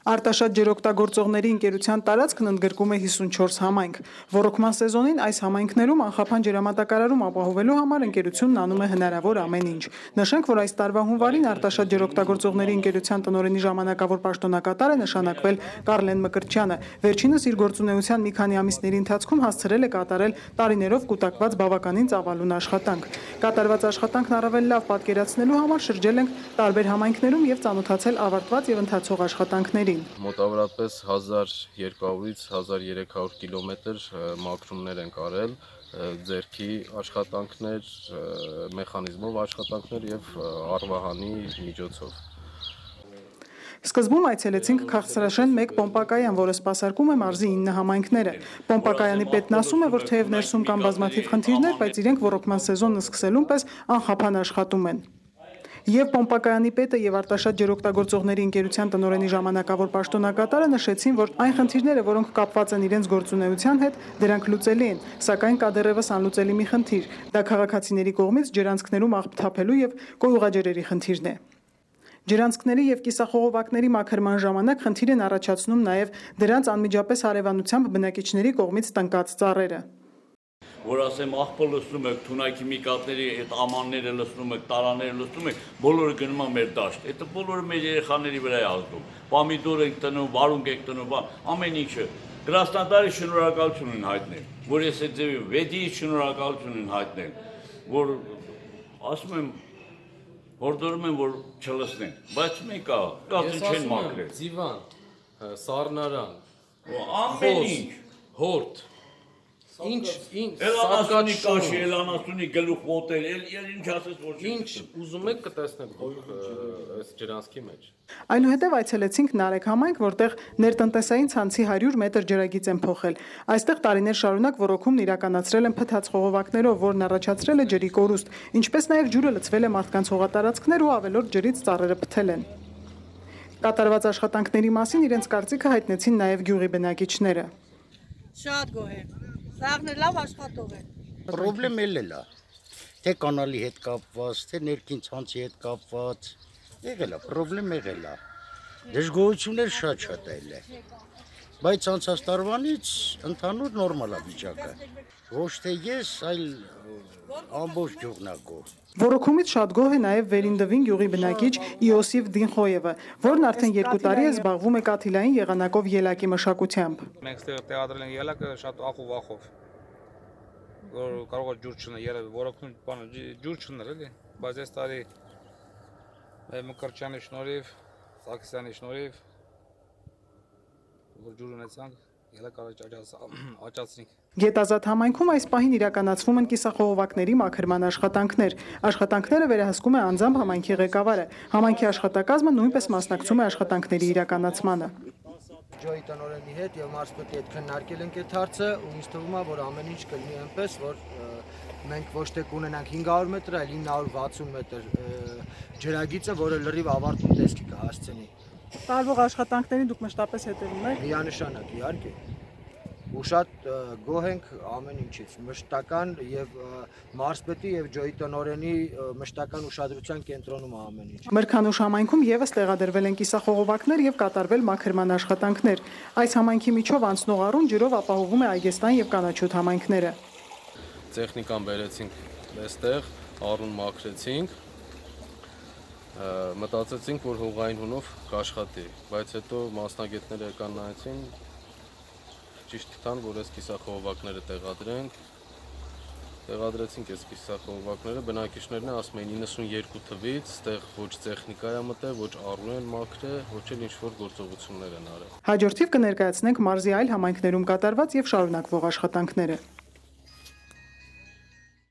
Արտաշատ ջրօգտագործողների ընկերության տարածքն ընդգրկում է 54 համայնք։ Ոռոգման սեզոնին այս համայնքներում անխափան ջրամատակարարում ապահովելու համար ընկերությունն անում է հնարավոր ամեն ինչ։ Նշենք, որ այս տարվա հունվարին Արտաշատ ջրօգտագործողների ընկերության տնօրենի ժամանակավոր պաշտոնակատար է նշանակվել Կարլեն Մկրտչյանը։ Վերջինս իր գործունեության մի քանի ամիսների ընթացքում հասցրել է կատարել տարիներով կուտակված բավականին ծավալուն աշխատանք։ Կատարված աշխատանքն առավել լավ պատկերացնելու համար շրջել ենք տարբեր համայնքներում եւ ծանոթացել ավարտված եւ ընթացող աշխատանքներին։ Մոտավորապես 1200-ից 1300 կիլոմետր մաքրումներ են կարել, ձեռքի աշխատանքներ, մեխանիզմով աշխատանքներ եւ արվահանի միջոցով։ Սկզբում այցելեցինք Քաղցրաշեն 1 պոմպակայան, որը սպասարկում է մարզի 9 համայնքները։ Պոմպակայանի պետն ասում է, որ թեև ներսում կան բազմաթիվ խնդիրներ, բայց իրենք ոռոգման սեզոնը սկսելուն պես անխափան աշխատում են։ Եվ Պոմպակայանի պետը եւ Արտաշատ ջրօգտագործողների ընկերության տնօրենի ժամանակավոր պաշտոնակատարը նշեցին, որ այն խնդիրները, որոնք կապված են իրենց գործունեության հետ, դրանք լուծելի են, սակայն կա դեռևս անլուծելի մի խնդիր։ Դա քաղաքացիների կողմից ջրանցքներում աղբ թափելու եւ կոյուղաջրերի խնդիրն է։ Ջրանցքների եւ կիսախողովակների մաքրման ժամանակ խնդիր են առաջացնում նաեւ դրանց անմիջապես հարևանությամբ բնակիչների կողմից տնկած ծառերը։ Որ ասեմ աղբը լցնում եք, թունայքի միկատների այդ ամանները լցնում եք, տարաները լցնում եք, բոլորը գնում է մեր դաշտ։ Այդ բոլորը մեր երեխաների վրա է ազդում։ Պոմիդոր եք տնում, վարունգ եք տնում, ամեն ինչը։ Գրասնատարի շնորհակալություն են հայտնել, որ ես այդ ձևի վեդի շնորհակալություն են հայտնել, որ ասում եմ հորդորում են, որ չլցնեն, բայց մենք կացին չեն մաքրել։ Ձիվան, սառնարան, ամեն ինչ, հորդ, ինչ, Էլանասունի կաշի, էլանասունի գլուխ ոտեր, ինչ ասես որ չի։ ինչ ուզում եք կտեսնեք այս ջրանցքի մեջ։ Այնուհետև այցելեցինք Նարեկ համայնք, որտեղ ներտնտեսային ցանցի 100 մետր ջրագիծ են փոխել։ Այստեղ տարիներ շարունակ ոռոգումն իրականացրել են փթած խողովակներով, որն առաջացրել է ջրի կորուստ, ինչպես նաև ջուրը լցվել է մարդկանց հողատարածքներ ու ավելորդ ջրից ծառերը փթել են։ Կատարված աշխատանքների մասին իրենց կարծիքը հայտնեցին նաև գյուղի բնակիչները։ Շատ գոհ եմ։ Սաղն լավ աշխատող է։ Պրոբլեմ էլ է, թե կանալի հետ կապված, թե ներքին ցանցի հետ կապված, եղել է, պրոբլեմ եղել է։ Դժգոհություններ շատ ել է։ Բայց անցած տարվանից ընդհանուր նորմալ է վիճակը։ Ոչ թե ես, այլ ամբողջ գյուղն է գոհ։ Ոռոգումից շատ գոհ է նաև Վերինդվին գյուղի բնակիչ Իոսիֆ Դինխոևը, որն արդեն 2 տարի է զբաղվում է կաթիլային եղանակով ելակի մշակությամբ։ Մենք ստեղ տեղադրել ենք ելակը շատ ախով, որ կարող է ջուր չնա, ոռոգում բանը ջուր չներ էլի, բայց այս տարի Մկրտչյանի շնորհիվ, Սարգսյանի շնորհիվ որ ջուր ունեցանք, ելակ աճացնենք։ Գետազատ համայնքում այս պահին իրականացվում են կիսախողովակների մաքրման աշխատանքներ։ Աշխատանքները վերահսկում է անձամբ համայնքի ղեկավարը։ Համայնքի աշխատակազմը նույնպես մասնակցում է աշխատանքների իրականացմանը։ Ջոյի տնօրենի հետ եւ մարզպետի հետ քննարկել ենք այդ հարցը ու ինձ թվում է, որ ամեն ինչ կլինի այնպես, որ մենք ոչ թե կունենանք 500 մետր, այլ 960 մետր ջրագիծը, որը լրիվ ավարտուն տեսքի կհասցնի։ Տարվող աշխատանքներին դուք մշտապես հետևում եք։ Միանշանակ, իհարկե։ Ու շատ գոհ ենք ամեն ինչից, մշտական եւ մարզպետի եւ ջոյի տնօրենի մշտական ուշադրության կենտրոնում է ամեն ինչ։ Մրգանուշ համայնքում եւս տեղադրվել են կիսախողովակներ եւ կատարվել մաքրման աշխատանքներ։ Այս համայնքի միջով անցնող առուն ջրով ապահովում է Այգեստան եւ Կանաչոտ համայնքները։ Տեխնիկան բերեցինք այստեղ, առուն մաքրեցինք, մտածեցինք, որ հողային հունով կաշխատի, բայց հետո մասնագետները եկան նայեցին, ճիշտ գտան, որ այս կիսախողովակները տեղադրեցինք այս կիսախողովակները, բնակիչներն ասում էին 92 թվից, ստեղ ոչ տեխնիկա է մտել, ոչ առու են մաքրել, ոչ էլ ինչ-որ գործողություններ են արել։ Հաջորդիվ կներկայացնենք մարզի այլ համայնքներում կատարված եւ շարունակվող աշխատանքները։